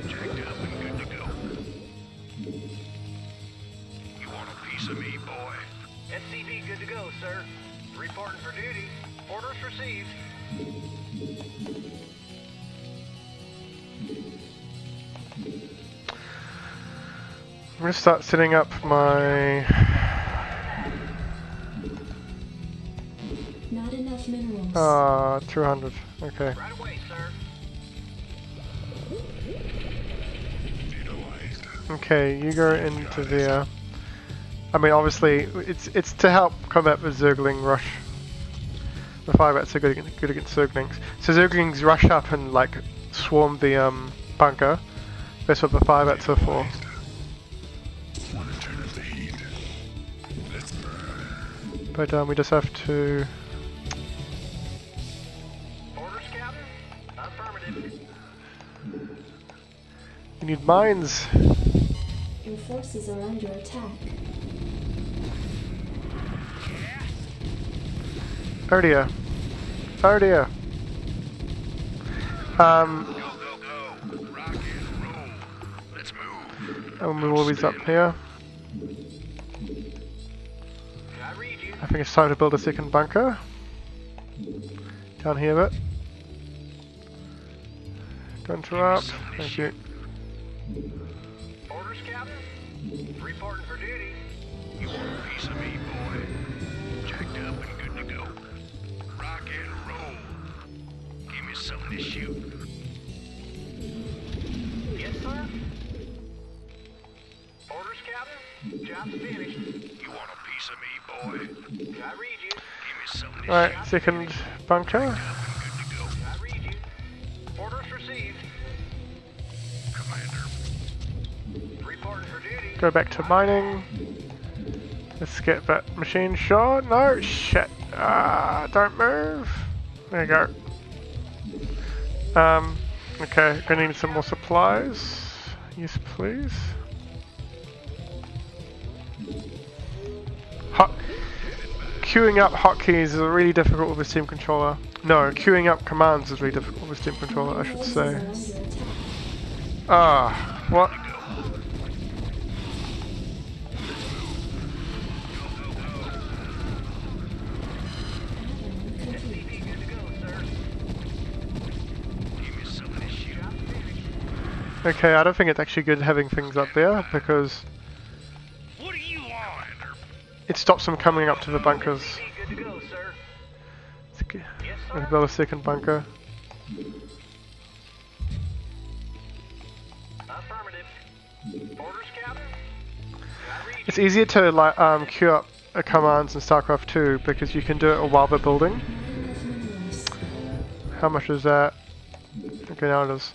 Jacked up and good to go. You want a piece of me, boy? SCV good to go, sir. Reporting for duty. Orders received. I'm gonna start setting up my... Not enough minerals. 200. Okay. Right away, sir. Okay, you go into there. I mean, obviously, it's to help combat the Zergling rush. The fire bats are good against Zerglings. So Zerglings rush up and like swarm the bunker. That's what the fire bats are for. Want to turn up the heat? Let's burn. But we just have to. Orders, Captain? Affirmative. We need mines. Your forces are under attack. Oh dear. Oh dear. Go, go. Rock and roll. Let's move. I'll move all these up here. I read you. I think it's time to build a second bunker. Down here a bit. Go interrupt. Thank you. Orders, Captain? Reporting for duty. You want a piece of me, boy? Jacked up and good to go. Rock and roll. Give me something to shoot. Yes, sir. Orders, Captain? Job's finished. You want a piece of me, boy? I read you. Give me something to Alright, second bunker. shoot. Good to go. I read you. Orders received. Commander. Reporting for duty. Go back to mining. Let's get that machine shot. No, shit. Don't move. There you go. Okay, gonna need some more supplies. Yes, please. Queuing up hotkeys is really difficult with a Steam controller. No, queuing up commands is really difficult with a Steam controller, I should say. What? SCV good to go, sir. Give me something to shoot. Job's finished. Okay, I don't think it's actually good having things up there because What do you want? it stops them coming up to the bunkers. SCV good to go, sir. Yes, Let's sir. build a second bunker. Affirmative. Orders, Captain? I read you. It's easier to like queue up commands in StarCraft 2 because you can do it while they're building. Not enough minerals. How much is that? Okay, now it is.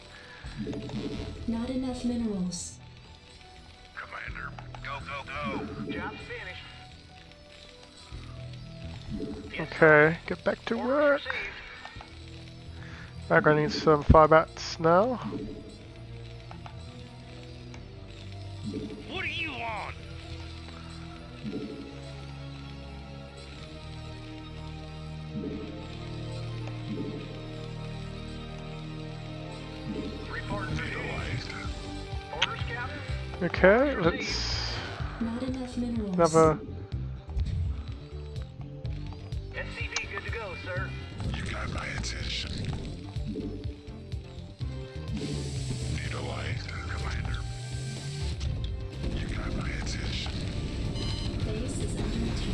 Not enough minerals. Commander. Go, go, go. Job's finished. Okay, get back to Orders work. received. I'm gonna need some fire bats now. What do you want? Reporting for duty. Orders, Captain? Okay, let's Not enough minerals. another. SCV good to go, sir. You got got my attention. Need a light, Commander. You got my attention. Base is under attack.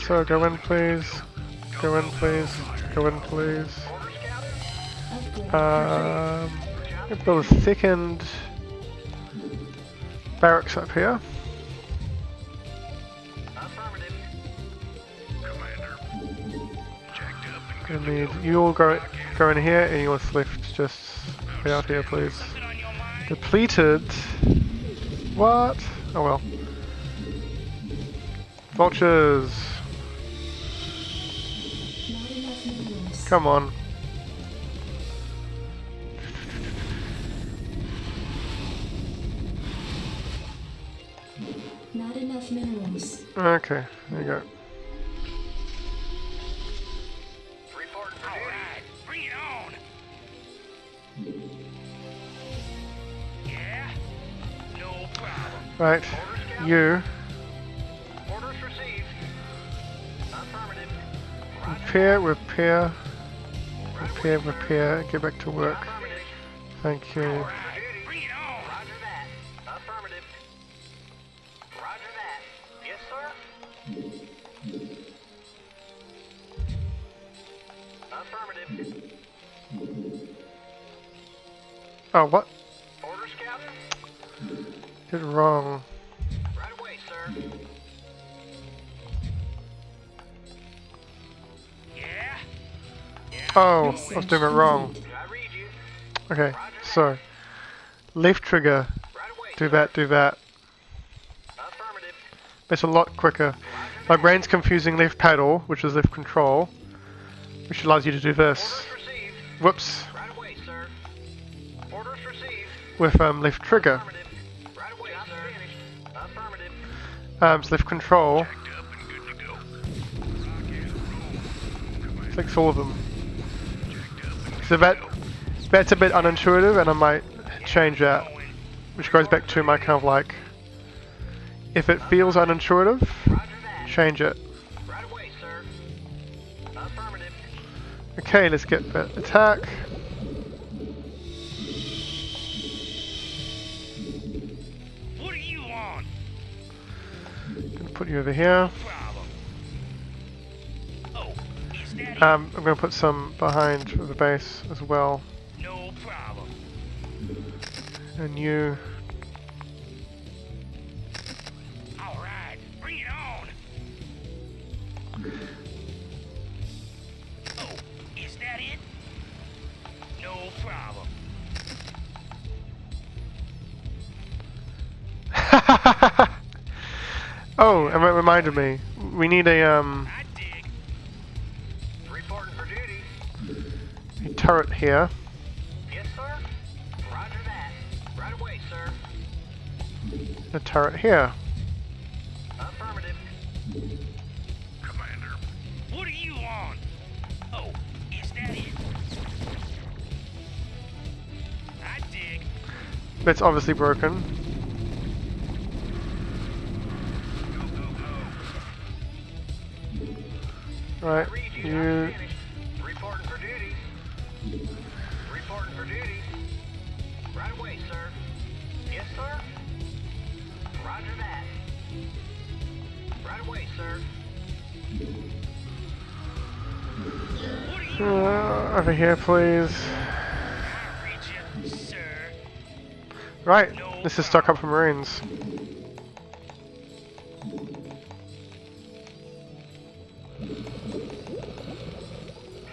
So go in, please. Go in, please. Go in, please. Upgrade. Build a second barracks up here. Affirmative. Commander. Jacked up and I good to need go. you all go in here, and you what's left just way out here, please. Depleted. What? Oh well. Vultures. Not enough minerals. Come on. Not enough minerals. Okay, there you go. Reporting for All duty. right, bring it on. Yeah, no problem. Right, you Orders received. Affirmative. repair, get back to work. Affirmative. Thank you. For duty. Bring it on. Roger that. Affirmative. Roger that. Yes, sir. Affirmative. Oh, what? Orders, Captain. Did it wrong. Right away, sir. Yeah. Oh, I was doing it wrong. I read you. Okay, so left trigger, Right away. do that. Affirmative. It's a lot quicker. My brain's confusing left paddle, which is left control, which allows you to do this. Orders received. Whoops, Right away, sir. Orders received. with left trigger. Affirmative. Right away, sir. Affirmative. It's left control. Jacked up and good to go. Rock and roll. Fix all of them. Jacked up and So that's a bit unintuitive, and I might change that, which goes back to my kind of like, if it feels unintuitive, Roger that. change it. Right away, sir. Affirmative. Okay, let's get that attack. What do you want? Gonna put you over here. Problem. Oh, is that I'm gonna put some behind the base as well, it? No problem. and you. All right, bring it on. Oh, is that it? No problem. Oh, and it reminded me. We need a I dig. Reporting for duty. turret here. Yes, sir. Roger that. Right away, sir. A turret here. Affirmative. Commander. What do you want? Oh, is that it? I dig. It's obviously broken. Right, Read you. you. Finished. Reporting for duty. Reporting for duty. Right away, sir. Yes, sir. Roger that. Right away, sir. What do you Over here, please. I read you, sir? Right, this is Starcraft for Marines.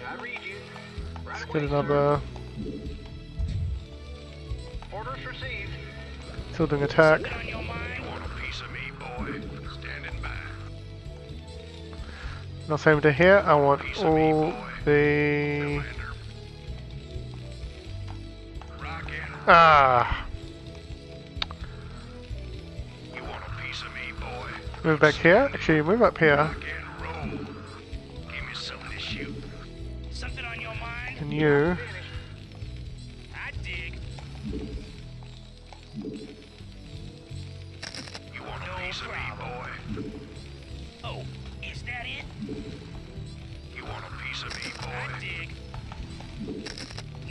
I read you. Right Let's away, get sir. another. Orders received. Still doing attack. Something on your mind? Want a piece of me, boy? Standing by. Now same to here. I want Piece of me, all boy. the. Commander. Rock and roll. Ah, You want a piece of me, boy? move back here. Actually, move up here. Rock and roll. Give me something to shoot. Something on your mind? And you. I dig. You want a No piece of me, problem. boy? Oh, You want a piece of me, boy? I dig.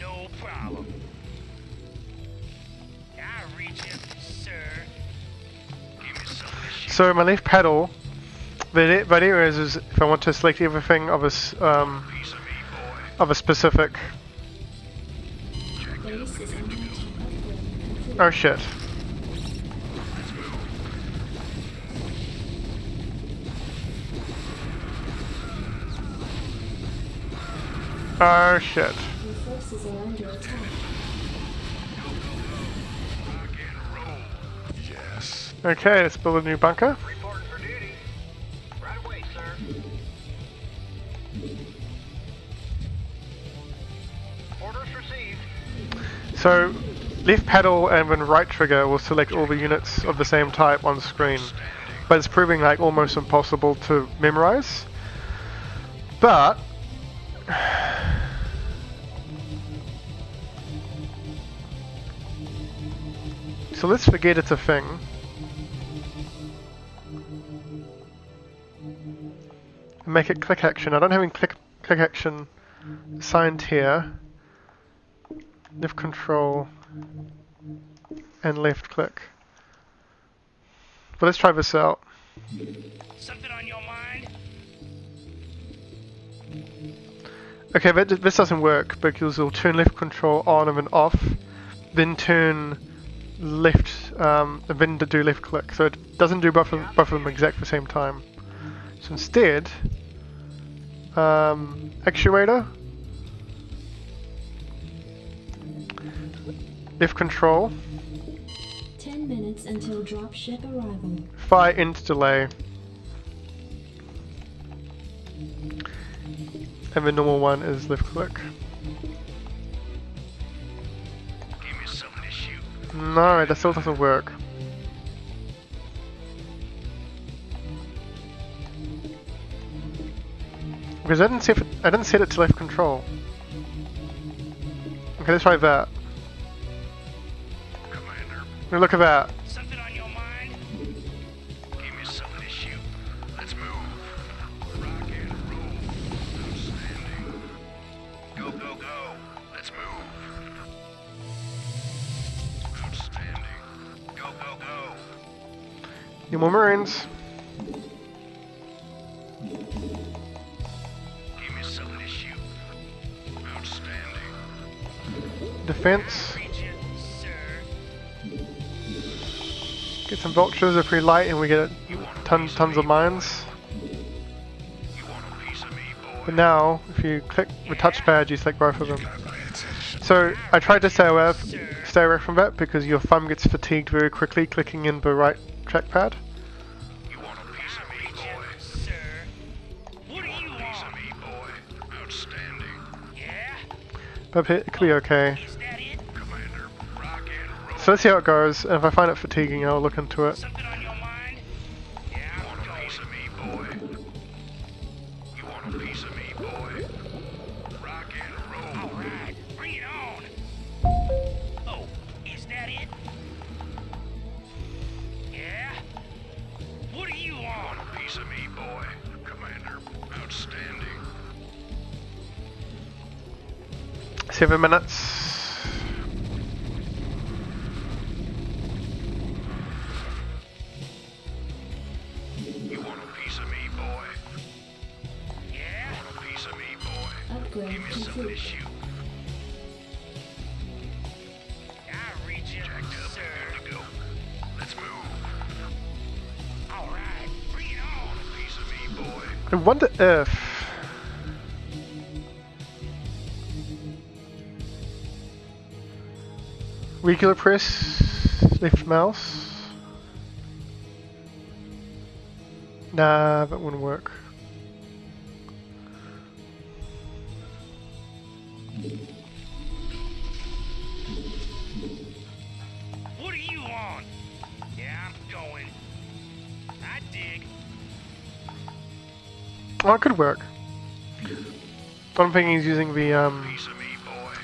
No problem. I reach it, sir. Give me some of this shit. So my left paddle, the idea is if I want to select everything of Piece of me, boy. a specific. Base is under attack. Upgrade complete. Oh shit. Oh shit. Your forces are under attack. Rock and roll. Yes. Okay, let's build a new bunker. Reporting for duty. Right away, sir. Orders received. So left paddle and then right trigger will select all the units of the same type on screen, but it's proving like almost impossible to memorize. But so let's forget it's a thing. And make it click action. I don't have any click action assigned here. Left control and left click. But let's try this out. Something on your mind? Okay, but this doesn't work because it'll turn left control on and then off, then turn left, and then to do left click. So it doesn't do both of them exactly the same time. So instead, actuator, left control, 10 minutes until dropship arrival. fire int delay, and the normal one is left click. Give me some of this shoot. No, that still doesn't work. Because I didn't set it to left control. Okay, let's try that. Commander, Now look at that. Something on your mind? give me some of this shoot. Let's move. Rock and roll. Outstanding. Go, go, go. Let's move. Outstanding. Go, go, go. Need more Marines. Give me some of this shoot. Outstanding. Defense. Reach it, sir. Get some vultures if we light and we get tons of mines. You want a piece of me, boy? But now, if you click the touchpad, you select both of them. So I tried to stay away from that because your thumb gets fatigued very quickly clicking in the right trackpad. You want a piece of me, Reach boy? it, sir. What do you Piece of want? me, boy. Outstanding. Yeah? But it could be okay. Is that it? Commander, rock and roll. So let's see how it goes, and if I find it fatiguing, I'll look into it. Something on your mind? Yeah, You want I'm a piece going. of me, boy? You want a piece of me, boy? Rock and roll. All right, bring it on. Oh, is that it? Yeah? What do you You want? want a piece of me, boy? Commander, outstanding. 7 minutes. You want a piece of me, boy? Yeah? Want a piece of me, boy? Upgrade Give me some of this complete. shoot. I reach it, Jacked up sir. and good to go. Let's move. All right, bring it on. A piece of me, boy. I wonder if... regular press, left mouse. Nah, that wouldn't work. What do you want? Yeah, I'm going. I dig. Oh, it could work. But I'm thinking he's using the Piece of me, boy.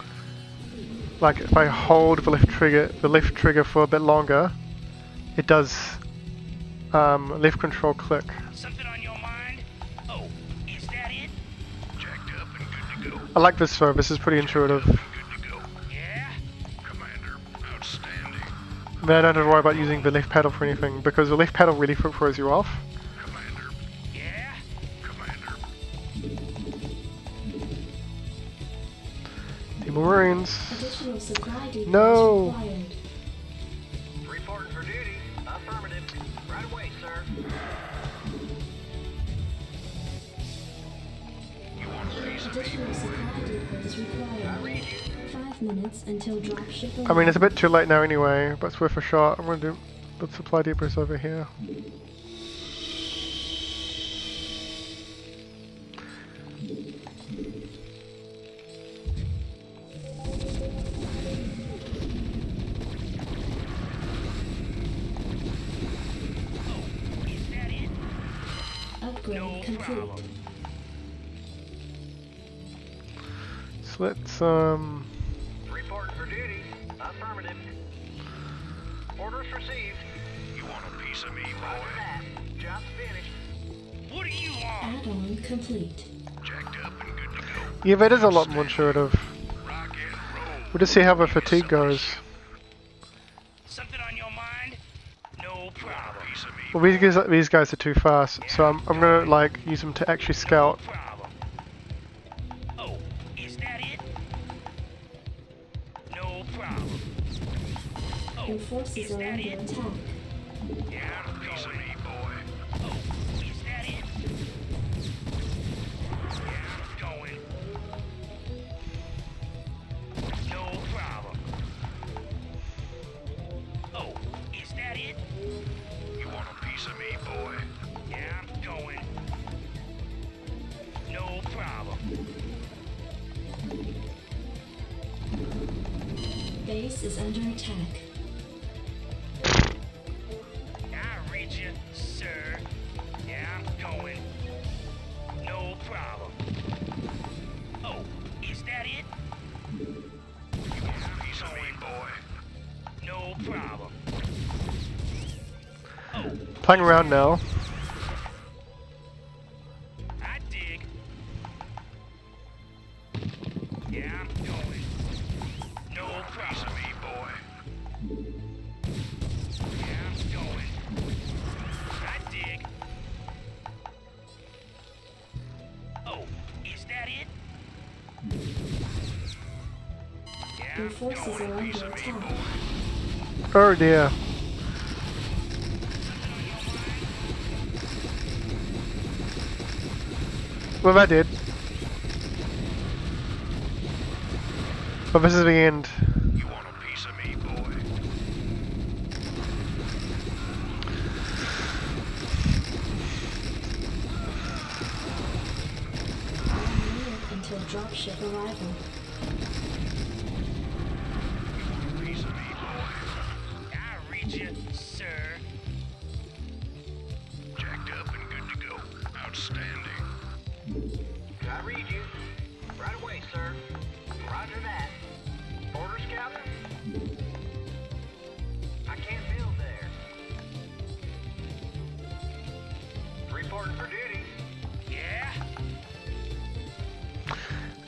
like if I hold the left trigger for a bit longer, it does left control click. Something on your mind? Oh, to go. I like this though, this is pretty intuitive. Good to go. Yeah? Commander, outstanding. Then I don't have to worry about using the left pedal for anything, because the left pedal really throws you off. Commander. Yeah? Commander. The Marines. Additional supply depots No. required. Reporting for duty. Affirmative. Right away, sir. Additional supply depots required. 5 minutes until dropship I mean, it's a bit too late now anyway, but it's worth a shot. I'm going to do the supply depots over here. Upgrade complete. So let's, Reporting for duty. Affirmative. Orders received. You want a piece of me, Roger boy? that. Job's finished. What do you want? Add-on complete. Jacked up and good to go. yeah, that is a lot more intuitive. Rock and roll. We'll just see how the fatigue goes. Something on your mind? No problem. Piece of me. Well, these guys are too fast, so I'm gonna like use them to actually scout. Problem. Oh, is that it? No problem. Your forces are under attack. Yeah, piece of me, boy. Oh, is that it? Yeah, going. No problem. Oh, is that it? You want a piece of me, boy? Yeah, I'm going. No problem. Base is under attack. I read you, sir. Yeah, I'm going. No problem. Oh, is that it? You want a piece of me, boy? No problem. Oh, Playing around now. I dig. Yeah, I'm going. No problem. Piece of me, boy. Yeah, I'm going. I dig. Oh, is that it? Yeah, Your I'm forces going. are Piece under of me, attack. boy. Oh dear. Well, that did. But this is the end. You want a piece of me, boy? Until dropship arrival. Piece of me, boy. I read you, sir. Jacked up and good to go. Outstanding. I read you. Right away, sir. Roger that. Orders, Captain? I can't build there. Reporting for duty. Yeah?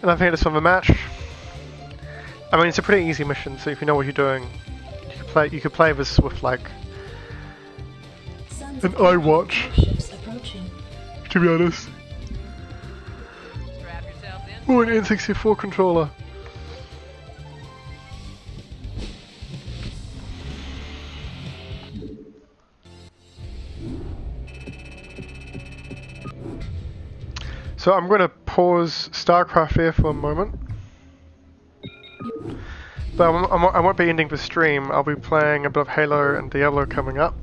And I think that's from the match. I mean, it's a pretty easy mission, so if you know what you're doing, you could play this with like Sons an of iWatch, ships approaching. to be honest, Strap yourself in. or an N64 controller. So I'm going to pause Starcraft here for a moment. But I won't be ending the stream. I'll be playing a bit of Halo and Diablo coming up.